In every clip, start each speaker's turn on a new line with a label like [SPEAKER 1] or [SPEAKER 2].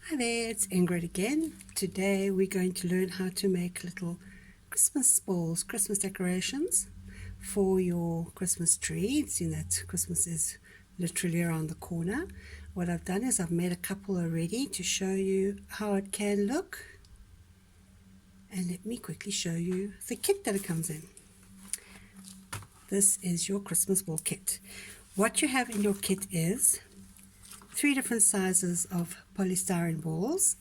[SPEAKER 1] Hi there, it's Ingrid again. Today we're going to learn how to make little Christmas balls, Christmas decorations for your Christmas tree. Seeing that Christmas is literally around the corner. What I've done is I've made a couple already to show you how it can look. And let me quickly show you the kit that it comes in. This is your Christmas ball kit. What you have in your kit is 3 different sizes of polystyrene balls.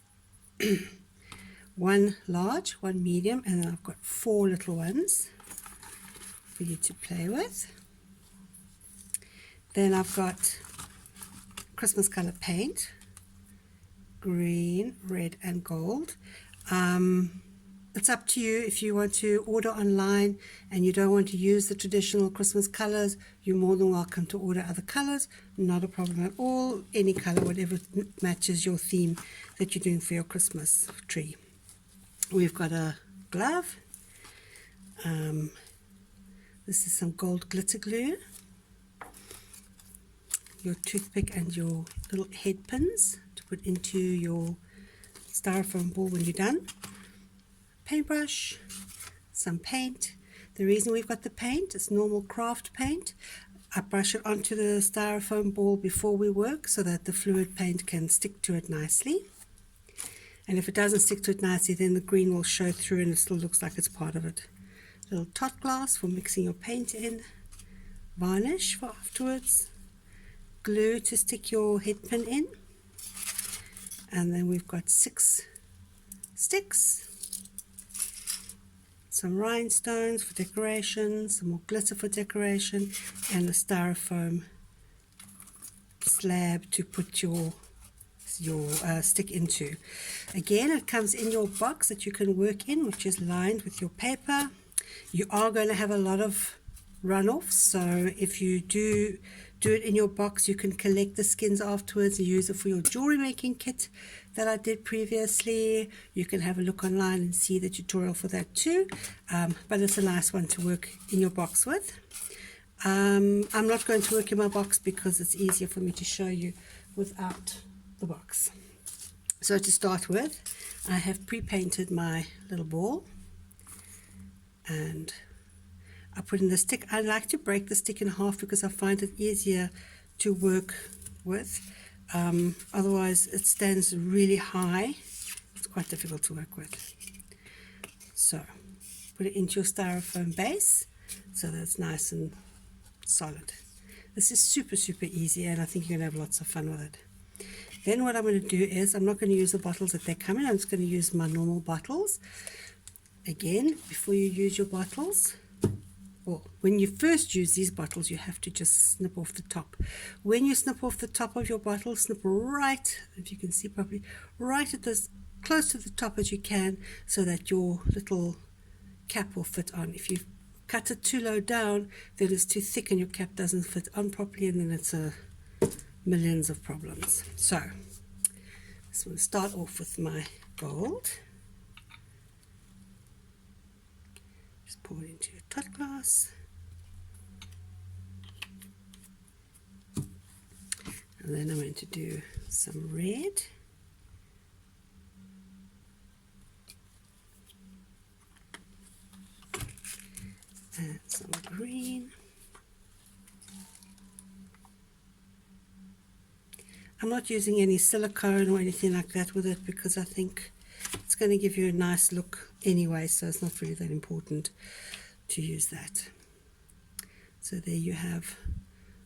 [SPEAKER 1] One large, one medium, and then I've got 4 little ones for you to play with. Then I've got Christmas color paint, green, red and gold. It's up to you. If you want to order online and you don't want to use the traditional Christmas colors, you're more than welcome to order other colors. Not a problem at all. Any color, whatever matches your theme that you're doing for your Christmas tree. We've got a glove. This is some gold glitter glue. Your toothpick and your little head pins to put into your styrofoam ball when you're done. Paintbrush, some paint. The reason we've got the paint is normal craft paint. I brush it onto the styrofoam ball before we work so that the fluid paint can stick to it nicely. And if it doesn't stick to it nicely, then the green will show through and it still looks like it's part of it. Little tot glass for mixing your paint in. Varnish for afterwards. Glue to stick your head pin in. And then we've got 6 sticks. Some rhinestones for decoration, some more glitter for decoration, and a styrofoam slab to put your stick into. Again, it comes in your box that you can work in, which is lined with your paper. You are going to have a lot of runoffs, so if you do it in your box, you can collect the skins afterwards and use it for your jewelry making kit that I did previously. You can have a look online and see the tutorial for that too, but it's a nice one to work in your box with. I'm not going to work in my box because it's easier for me to show you without the box. So to start with, I have pre-painted my little ball and I put in the stick. I like to break the stick in half because I find it easier to work with. Otherwise it stands really high. It's quite difficult to work with. So put it into your styrofoam base so that it's nice and solid. This is super easy and I think you're going to have lots of fun with it. Then what I'm going to do is I'm not going to use the bottles that they come in. I'm just going to use my normal bottles. Again, before you use your bottles, well, when you first use these bottles, you have to just snip off the top. When you snip off the top of your bottle, snip right, if you can see properly, right at this, close to the top as you can, so that your little cap will fit on. If you cut it too low down, then it's too thick and your cap doesn't fit on properly, and then it's millions of problems. So, just want to start off with my gold. Just pour it into your tot glass. And then I'm going to do some red. And some green. I'm not using any silicone or anything like that with it because I think it's going to give you a nice look anyway, so it's not really that important to use that. So there you have,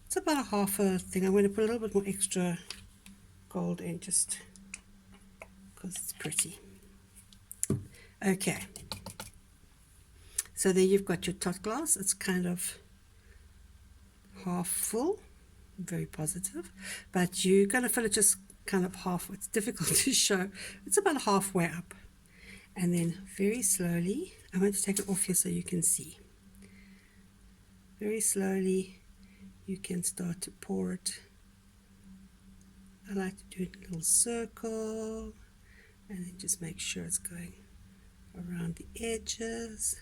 [SPEAKER 1] it's about a half a thing. I'm going to put a little bit more extra gold in just because it's pretty. Okay, so there you've got your tot glass. It's kind of half full, very positive, but you're going to fill it just kind of half. It's difficult to show. It's about halfway up, and then very slowly, I'm going to take it off here so you can see. Very slowly you can start to pour it. I like to do it in a little circle and then just make sure it's going around the edges.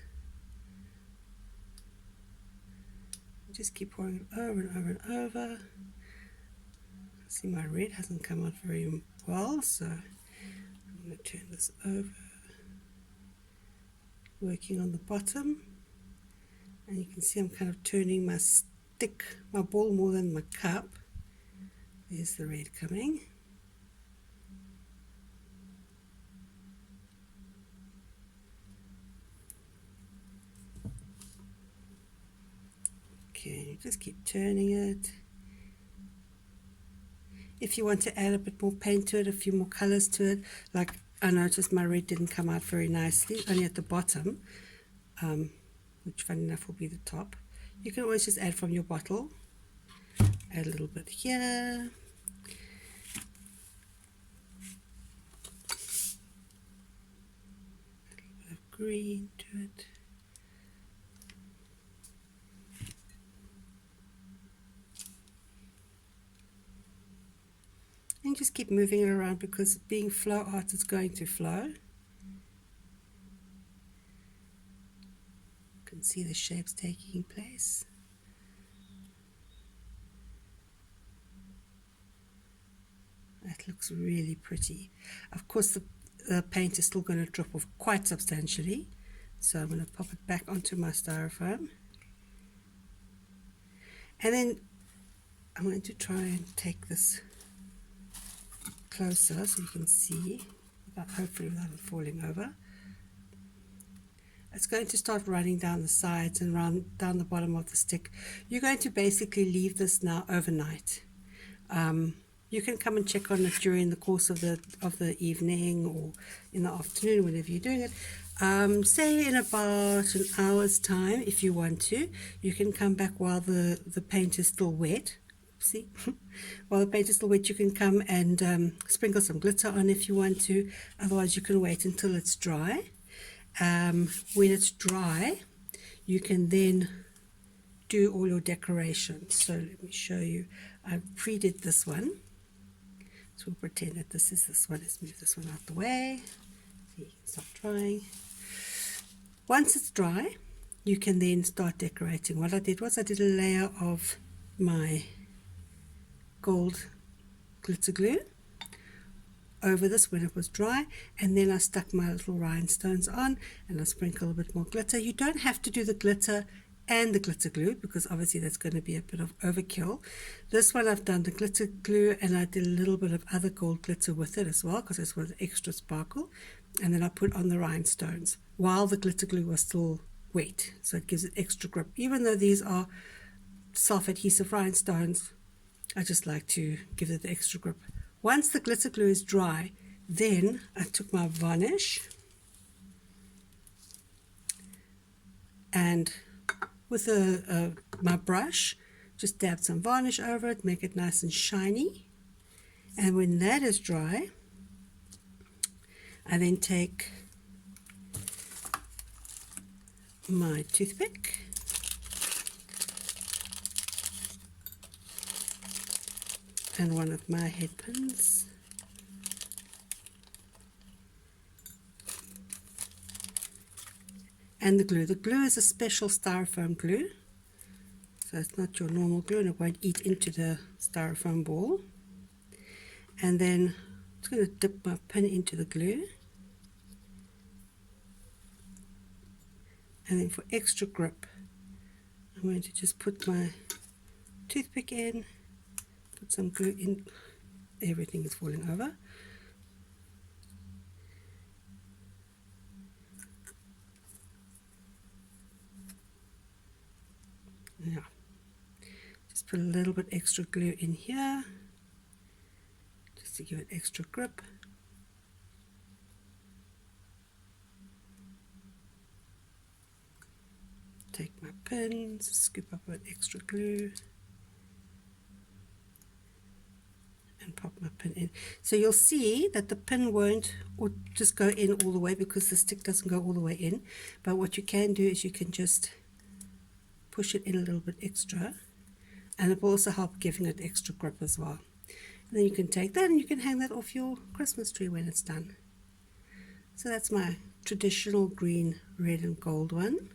[SPEAKER 1] Just keep pouring it over and over and over. See, my red hasn't come out very well, so going to turn this over, working on the bottom, and you can see I'm kind of turning my stick, my ball more than my cup. There's the red coming. Okay, you just keep turning it. If you want to add a bit more paint to it, a few more colors to it, like I noticed my red didn't come out very nicely, only at the bottom, which funny enough will be the top. You can always just add from your bottle. Add a little bit here. A little bit of green to it. And just keep moving it around because being flow art, it's going to flow. You can see the shapes taking place. That looks really pretty. Of course, the paint is still going to drop off quite substantially. So I'm going to pop it back onto my styrofoam. And then I'm going to try and take this closer so you can see, hopefully without it falling over. It's going to start running down the sides and down the bottom of the stick. You're going to basically leave this now overnight. You can come and check on it during the course of the evening or in the afternoon, whenever you're doing it. Say in about an hour's time, if you want to, you can come back while the paint is still wet. See, while the paint is still wet, you can come and sprinkle some glitter on if you want to. Otherwise, you can wait until it's dry. When it's dry, you can then do all your decorations. So let me show you. I pre-did this one. So we'll pretend that this is this one. Let's move this one out the way. So you can stop drying. Once it's dry, you can then start decorating. What I did was I did a layer of my gold glitter glue over this when it was dry, and then I stuck my little rhinestones on and I sprinkle a bit more glitter. You don't have to do the glitter and the glitter glue because obviously that's going to be a bit of overkill. This one I've done the glitter glue and I did a little bit of other gold glitter with it as well because this was extra sparkle, and then I put on the rhinestones while the glitter glue was still wet, so it gives it extra grip. Even though these are self-adhesive rhinestones, I just like to give it the extra grip. Once the glitter glue is dry, then I took my varnish and with my brush, just dab some varnish over it, make it nice and shiny. And when that is dry, I then take my toothpick and one of my head pins, and the glue. The glue is a special styrofoam glue, so it's not your normal glue and it won't eat into the styrofoam ball. And then I'm just going to dip my pin into the glue, and then for extra grip I'm going to just put my toothpick in, put some glue in. Everything is falling over. Yeah, just put a little bit extra glue in here just to give it extra grip. Take my pins, scoop up a bit extra glue and pop my pin in. So you'll see that the pin won't or just go in all the way because the stick doesn't go all the way in, but what you can do is you can just push it in a little bit extra, and it will also help giving it extra grip as well. And then you can take that and you can hang that off your Christmas tree when it's done. So that's my traditional green, red and gold one.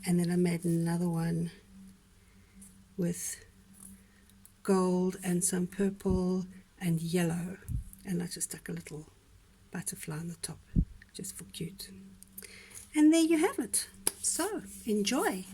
[SPEAKER 1] And then I made another one with gold and some purple and yellow, and I just stuck a little butterfly on the top, just for cute. And there you have it. So enjoy.